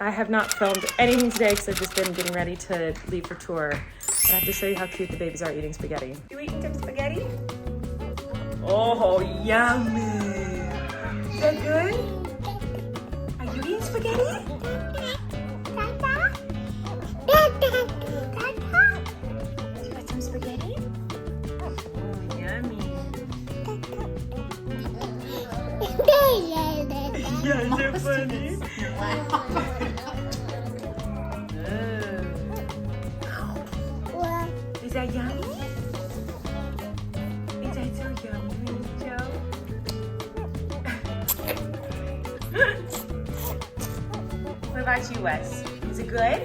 I have not filmed anything today because I've just been getting ready to leave for tour. But I have to show you how cute the babies are eating spaghetti. You eating some spaghetti? Oh, yummy. Is that good? Are you eating spaghetti? You got some spaghetti? Oh, yummy. Yeah, is that funny? Is that yummy? Is that so yummy, Joe? What about you, Wes? Is it good?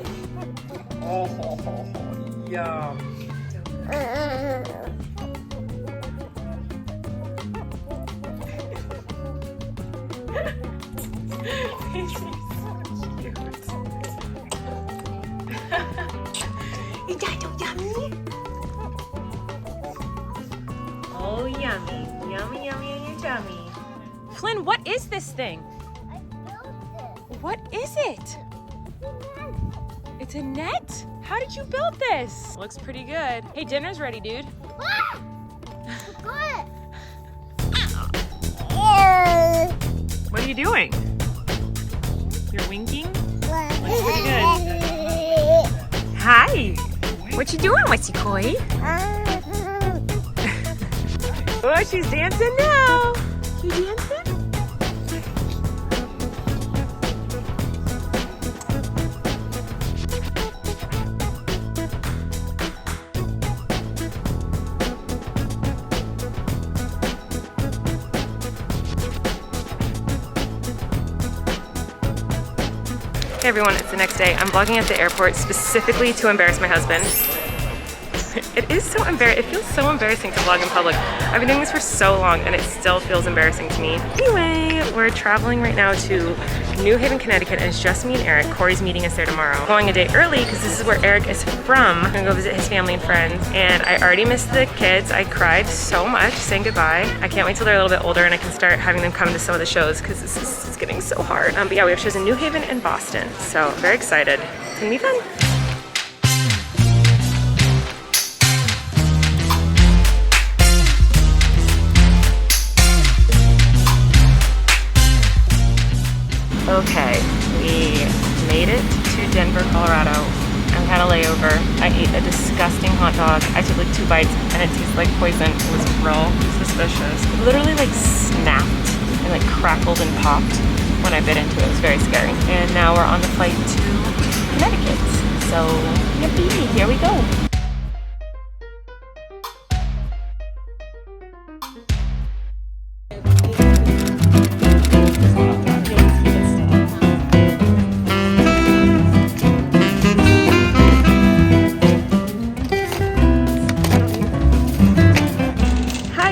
Oh, yum. Is that so yummy? Oh, yummy. Yummy, yummy in your tummy. Flynn, what is this thing? I built it. What is it? It's a net? How did you build this? Looks pretty good. Hey, dinner's ready, dude. Ah! Good. What are you doing? You're winking? Looks pretty good. Hi. What you doing, Westy Kory? Oh, she's dancing now. You dancing? Hey everyone, it's the next day. I'm vlogging at the airport specifically to embarrass my husband. It is so embarrassing. It feels so embarrassing to vlog in public. I've been doing this for so long and it still feels embarrassing to me. Anyway, we're traveling right now to New Haven, Connecticut, and it's just me and Eric. Kory's meeting us there tomorrow. I'm going a day early because this is where Eric is from. I'm gonna go visit his family and friends. And I already missed the kids. I cried so much saying goodbye. I can't wait till they're a little bit older and I can start having them come to some of the shows because this is getting so hard. But yeah, we have shows in New Haven and Boston. So very excited. It's gonna be fun. Okay, we made it to Denver, Colorado. I had a layover. I ate a disgusting hot dog. I took like 2 bites and it tasted like poison. It was real suspicious. It literally like snapped and like crackled and popped when I bit into it. It was very scary. And now we're on the flight to Connecticut. So, yippee, here we go.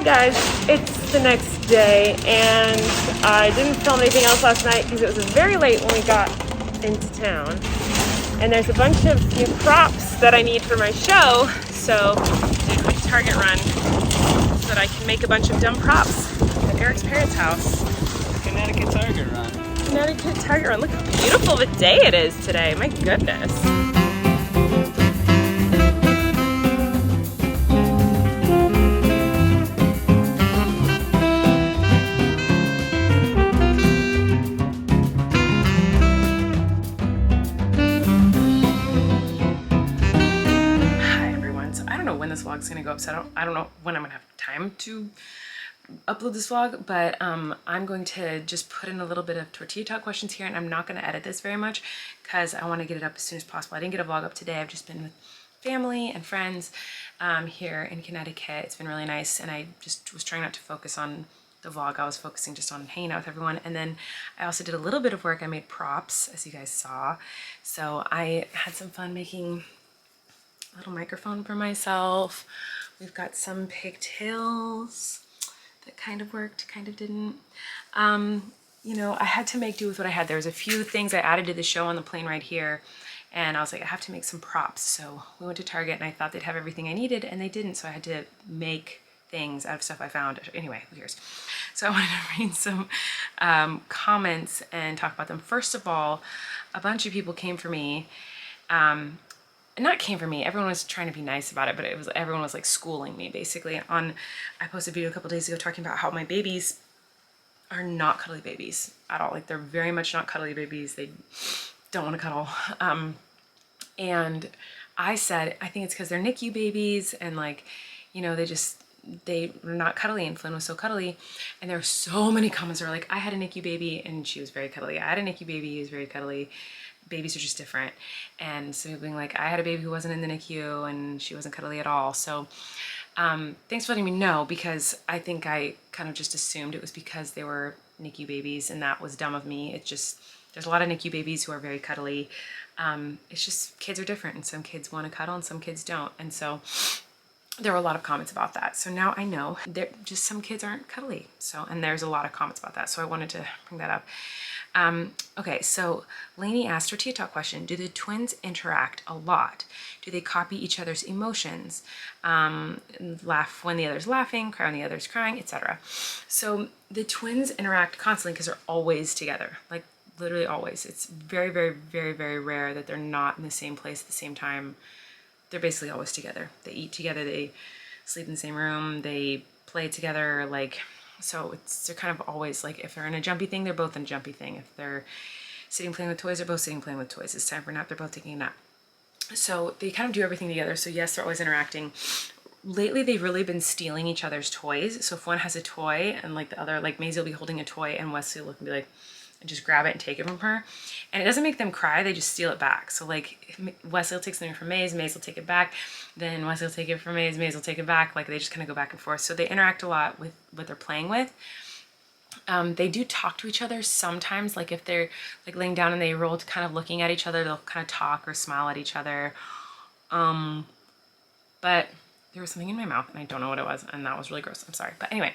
Guys, it's the next day and I didn't film anything else last night because it was very late when we got into town, and there's a bunch of new props that I need for my show, so I did a quick Target run so that I can make a bunch of dumb props at Eric's parents' house. Connecticut Target run. Connecticut Target run. Look how beautiful of a day it is today. My goodness. This vlog's gonna go up, so I don't know when I'm gonna have time to upload this vlog, but I'm going to just put in a little bit of tortilla talk questions here, and I'm not gonna edit this very much because I want to get it up as soon as possible. I didn't get a vlog up today. I've just been with family and friends here in Connecticut. It's been really nice, and I just was trying not to focus on the vlog. I was focusing just on hanging out with everyone, and then I also did a little bit of work. I made props, as you guys saw, so I had some fun making a little microphone for myself. We've got some pigtails that kind of worked, kind of didn't. You know, I had to make do with what I had. There was a few things I added to the show on the plane right here, and I was like, I have to make some props. So we went to Target and I thought they'd have everything I needed, and they didn't, so I had to make things out of stuff I found. Anyway, who cares? So I wanted to read some comments and talk about them. First of all, a bunch of people came for me. Not came for me. Everyone was trying to be nice about it, but everyone was like schooling me basically. I posted a video a couple days ago talking about how my babies are not cuddly babies at all. Like they're very much not cuddly babies. They don't want to cuddle. And I said, I think it's because they're NICU babies and like, you know, they were not cuddly and Flynn was so cuddly. And there were so many comments that were like, I had a NICU baby and she was very cuddly. I had a NICU baby, he was very cuddly. Babies are just different. And so being like, I had a baby who wasn't in the NICU and she wasn't cuddly at all. So thanks for letting me know, because I think I kind of just assumed it was because they were NICU babies, and that was dumb of me. It's just, there's a lot of NICU babies who are very cuddly. It's just kids are different, and some kids want to cuddle and some kids don't. And so there were a lot of comments about that. So now I know just some kids aren't cuddly. So, and there's a lot of comments about that. So I wanted to bring that up. Okay, so Lainey asked her Tea Talk question. Do the twins interact a lot? Do they copy each other's emotions? Laugh when the other's laughing, cry when the other's crying, etc. So the twins interact constantly because they're always together, like literally always. It's very, very, very, very rare that they're not in the same place at the same time. They're basically always together. They eat together, they sleep in the same room, they play together, like, so they're kind of always like, if they're in a jumpy thing, they're both in a jumpy thing. If they're sitting playing with toys, they're both sitting playing with toys. It's time for a nap, they're both taking a nap. So they kind of do everything together. So yes, they're always interacting. Lately, they've really been stealing each other's toys. So if one has a toy and like the other, like Maisie will be holding a toy and Wesley will look and be like, and just grab it and take it from her. And it doesn't make them cry, they just steal it back. So like Wesley will take something from Maze will take it back, then Wesley will take it from Maze will take it back. Like they just kind of go back and forth. So they interact a lot with what they're playing with. They do talk to each other sometimes, like if they're like laying down and they roll to kind of looking at each other, they'll kind of talk or smile at each other. But there was something in my mouth and I don't know what it was, and that was really gross. I'm sorry. But anyway,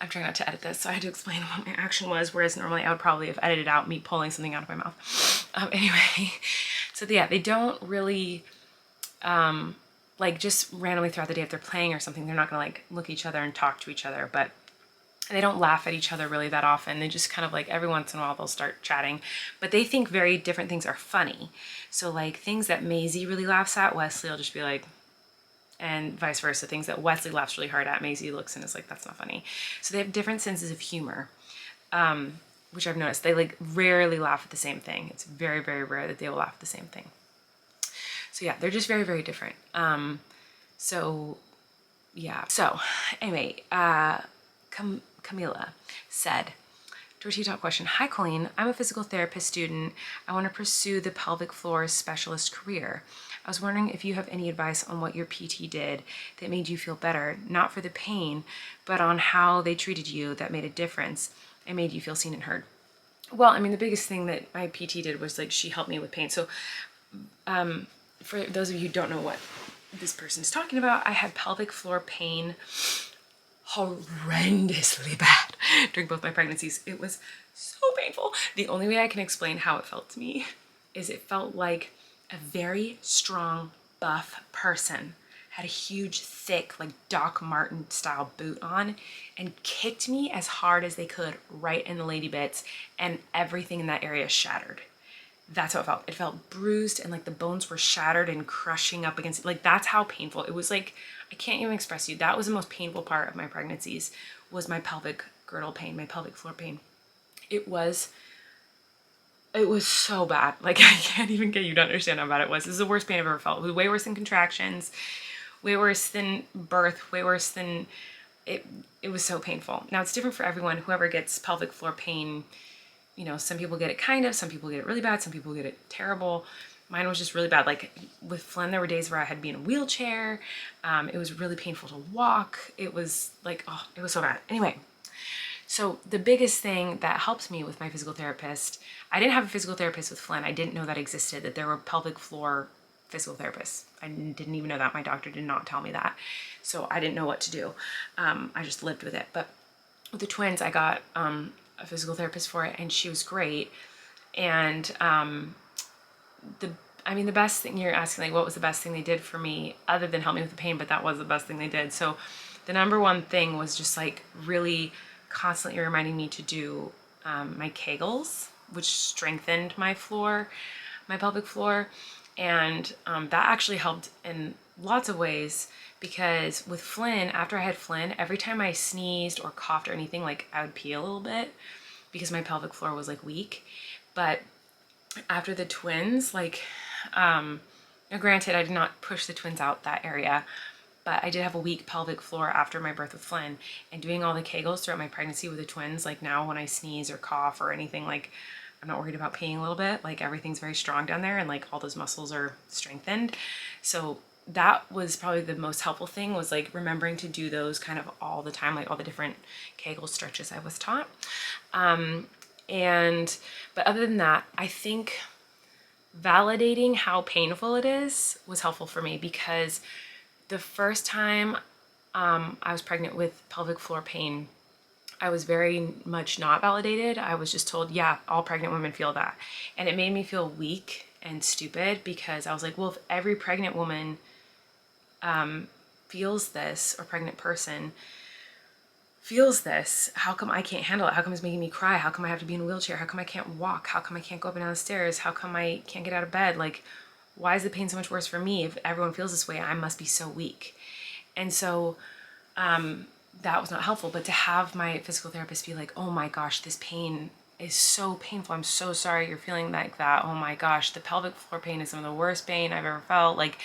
I'm trying not to edit this, so I had to explain what my action was, whereas normally I would probably have edited out me pulling something out of my mouth. Anyway, so yeah, they don't really like just randomly throughout the day if they're playing or something, they're not gonna like look at each other and talk to each other, but they don't laugh at each other really that often. They just kind of like every once in a while they'll start chatting, but they think very different things are funny. So like things that Maisie really laughs at, Wesley will just be like, and vice versa. Things that Wesley laughs really hard at, Maisie looks and is like, that's not funny. So they have different senses of humor, which I've noticed. They like rarely laugh at the same thing. It's very, very rare that they will laugh at the same thing. So yeah, they're just very, very different. So yeah. So anyway, Camila said, Tea Talk question. Hi, Colleen. I'm a physical therapist student. I want to pursue the pelvic floor specialist career. I was wondering if you have any advice on what your PT did that made you feel better, not for the pain, but on how they treated you that made a difference and made you feel seen and heard. Well, I mean, the biggest thing that my PT did was like she helped me with pain. So for those of you who don't know what this person's talking about, I had pelvic floor pain horrendously bad during both my pregnancies. It was so painful. The only way I can explain how it felt to me is it felt like a very strong, buff person had a huge, thick, like Doc Martin style boot on and kicked me as hard as they could right in the lady bits, and everything in that area shattered. That's how it felt. It felt bruised and like the bones were shattered and crushing up against it. Like that's how painful it was. Like I can't even express to you. That was the most painful part of my pregnancies, was my pelvic girdle pain, my pelvic floor pain. It was so bad. Like I can't even get you to understand how bad it was. This is the worst pain I've ever felt. It was way worse than contractions, way worse than birth, way worse than it. It was so painful. Now it's different for everyone. Whoever gets pelvic floor pain, you know, some people get it kind of, some people get it really bad, some people get it terrible. Mine was just really bad. Like with Flynn, there were days where I had to be in a wheelchair. It was really painful to walk. It was like, oh, it was so bad. Anyway, so the biggest thing that helped me with my physical therapist, I didn't have a physical therapist with Flynn. I didn't know that existed, that there were pelvic floor physical therapists. I didn't even know that. My doctor did not tell me that. So I didn't know what to do. I just lived with it. But with the twins, I got a physical therapist for it, and she was great. And the best thing, you're asking like what was the best thing they did for me other than help me with the pain, but that was the best thing they did. So the number one thing was just like really constantly reminding me to do my Kegels, which strengthened my floor, my pelvic floor. And that actually helped in lots of ways, because with Flynn, after I had Flynn, every time I sneezed or coughed or anything, like I would pee a little bit because my pelvic floor was like weak. But after the twins, like, now granted, I did not push the twins out that area, but I did have a weak pelvic floor after my birth with Flynn, and doing all the Kegels throughout my pregnancy with the twins, like now when I sneeze or cough or anything, like I'm not worried about peeing a little bit, like everything's very strong down there and like all those muscles are strengthened. So that was probably the most helpful thing, was like remembering to do those kind of all the time, like all the different Kegel stretches I was taught. But other than that, I think validating how painful it is was helpful for me, because the first time I was pregnant with pelvic floor pain, I was very much not validated. I was just told, yeah, all pregnant women feel that. And it made me feel weak and stupid, because I was like, well, if every pregnant woman feels this, or pregnant person feels this, how come I can't handle it? How come it's making me cry? How come I have to be in a wheelchair? How come I can't walk? How come I can't go up and down the stairs? How come I can't get out of bed? Like, why is the pain so much worse for me? If everyone feels this way, I must be so weak. And so that was not helpful. But to have my physical therapist be like, oh my gosh, this pain is so painful. I'm so sorry you're feeling like that. Oh my gosh, the pelvic floor pain is some of the worst pain I've ever felt. Like,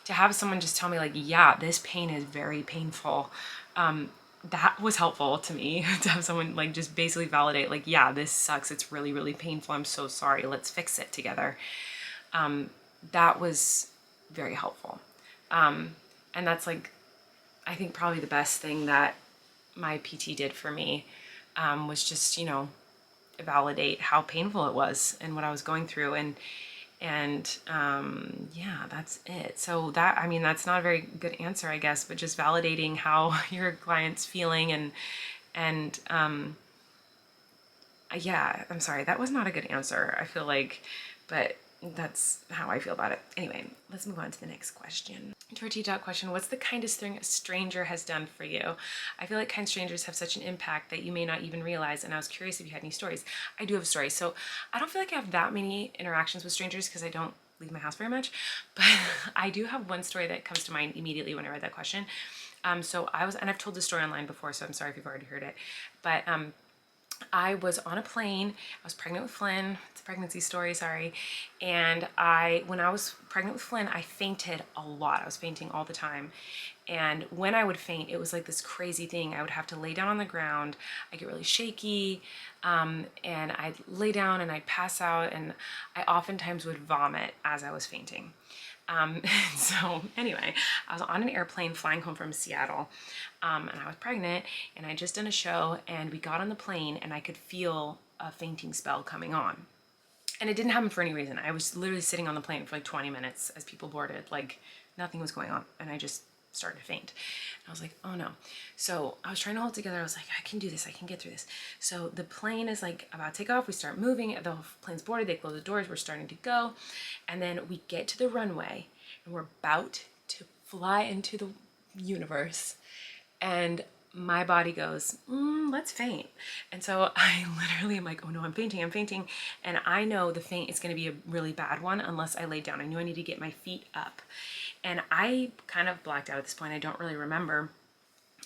to have someone just tell me like, yeah, this pain is very painful. That was helpful to me, to have someone like just basically validate, like, yeah, this sucks. It's really, really painful. I'm so sorry. Let's fix it together. That was very helpful. And that's like, I think probably the best thing that my PT did for me, was just, you know, validate how painful it was and what I was going through. And yeah, that's it. So that, I mean, that's not a very good answer, I guess, but just validating how your client's feeling. And yeah, I'm sorry, that was not a good answer, I feel like, but that's how I feel about it. Anyway, let's move on to the next question. Tortilla Talk question: what's the kindest thing a stranger has done for you? I feel like kind strangers have such an impact that you may not even realize, and I was curious if you had any stories. I do have stories. So I don't feel like I have that many interactions with strangers because I don't leave my house very much, but I do have one story that comes to mind immediately when I read that question. So and I've told this story online before, so I'm sorry if you've already heard it, but I was on a plane. I was pregnant with Flynn. It's a pregnancy story, sorry. And when I was pregnant with Flynn, I fainted a lot. I was fainting all the time. And when I would faint, it was like this crazy thing. I would have to lay down on the ground. I get really shaky, and I'd lay down and I'd pass out, and I oftentimes would vomit as I was fainting. So anyway, I was on an airplane flying home from Seattle, and I was pregnant, and I had just done a show, and we got on the plane and I could feel a fainting spell coming on. And it didn't happen for any reason. I was literally sitting on the plane for like 20 minutes as people boarded, like nothing was going on, and I just started to faint. And I was like, oh no. So I was trying to hold it together. I was like, I can do this. I can get through this. So the plane is like about to take off. We start moving. The plane's boarded. They close the doors. We're starting to go. And then we get to the runway and we're about to fly into the universe. And my body goes, let's faint. And so I literally am like, oh no, I'm fainting. And I know the faint is going to be a really bad one unless I lay down. I knew I need to get my feet up. And I kind of blacked out at this point. I don't really remember.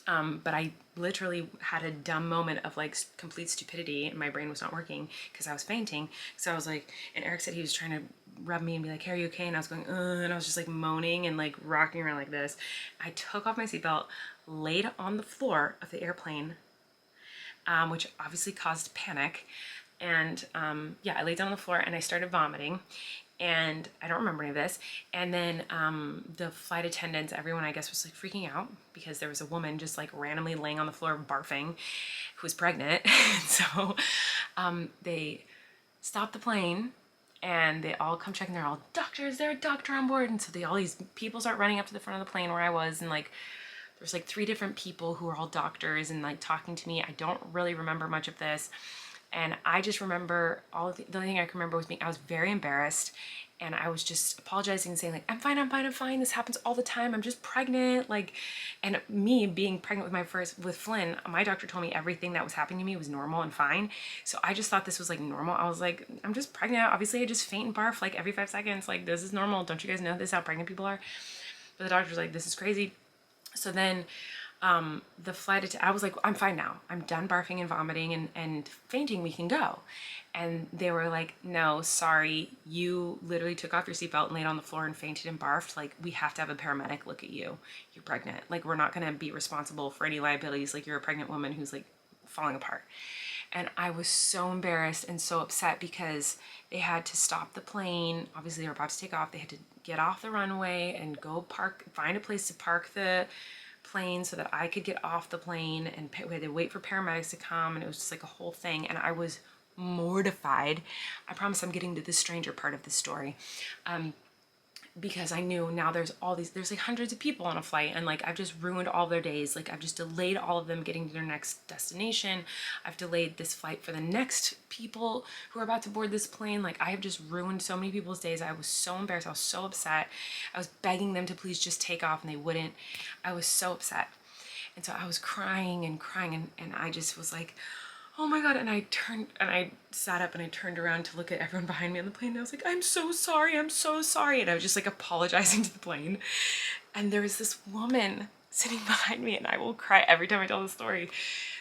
But I literally had a dumb moment of like complete stupidity, and my brain was not working because I was fainting. So I was like, and Eric said he was trying to rub me and be like, hey, are you okay? And I was going, and I was just like moaning and like rocking around like this. I took off my seatbelt, laid on the floor of the airplane, which obviously caused panic. And yeah, I laid down on the floor and I started vomiting. And I don't remember any of this. And then the flight attendants, everyone I guess was like freaking out because there was a woman just like randomly laying on the floor barfing who was pregnant. So they stopped the plane and they all come check, and they're all, doctor, is there a doctor on board? And so all these people start running up to the front of the plane where I was, and like there's like 3 different people who are all doctors and like talking to me. I don't really remember much of this. And I just remember the only thing I can remember was I was very embarrassed, and I was just apologizing and saying like, I'm fine, I'm fine, I'm fine. This happens all the time. I'm just pregnant. Like, and me being pregnant with Flynn, my doctor told me everything that was happening to me was normal and fine. So I just thought this was like normal. I was like, I'm just pregnant. Obviously I just faint and barf like every 5 seconds. Like, this is normal. Don't you guys know this is how pregnant people are? But the doctor was like, this is crazy. So then the I was like, I'm fine now. I'm done barfing and vomiting and fainting. We can go. And they were like, no, sorry. You literally took off your seatbelt and laid on the floor and fainted and barfed. Like, we have to have a paramedic look at you. You're pregnant. Like, we're not going to be responsible for any liabilities. Like, you're a pregnant woman who's like falling apart. And I was so embarrassed and so upset because they had to stop the plane. Obviously they were about to take off. They had to get off the runway and go find a place to park the plane so that I could get off the plane, and we had to wait for paramedics to come, and it was just like a whole thing, and I was mortified. I promise I'm getting to the stranger part of the story. Because I knew now there's like hundreds of people on a flight, and like I've just ruined all their days. Like, I've just delayed all of them getting to their next destination. I've delayed this flight for the next people who are about to board this plane. Like, I have just ruined so many people's days. I was so embarrassed. I was so upset. I was begging them to please just take off, and they wouldn't. I was so upset. And so I was crying and crying, and I just was like, oh my God. And I sat up and I turned around to look at everyone behind me on the plane. And I was like, I'm so sorry. I'm so sorry. And I was just like apologizing to the plane. And there was this woman sitting behind me, and I will cry every time I tell the story.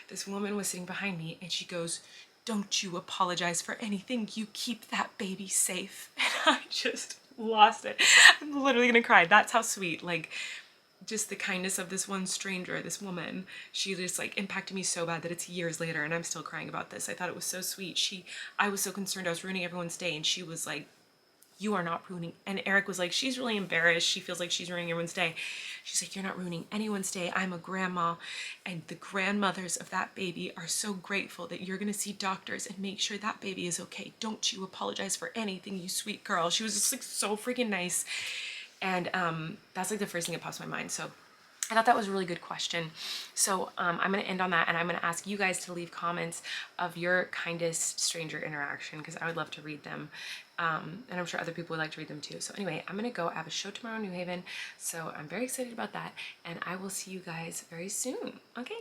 This woman was sitting behind me, and she goes, don't you apologize for anything. You keep that baby safe. And I just lost it. I'm literally gonna cry. That's how sweet, like, just the kindness of this one stranger, this woman, she just like impacted me so bad that it's years later and I'm still crying about this. I thought it was so sweet. I was so concerned I was ruining everyone's day, and she was like, you are not ruining. And Eric was like, she's really embarrassed. She feels like she's ruining everyone's day. She's like, you're not ruining anyone's day. I'm a grandma, and the grandmothers of that baby are so grateful that you're gonna see doctors and make sure that baby is okay. Don't you apologize for anything, you sweet girl. She was just like so freaking nice. And that's like the first thing that pops in my mind. So I thought that was a really good question. So I'm going to end on that, and I'm going to ask you guys to leave comments of your kindest stranger interaction, because I would love to read them. And I'm sure other people would like to read them too. So anyway, I'm going to go. I have a show tomorrow in New Haven, so I'm very excited about that, and I will see you guys very soon. Okay,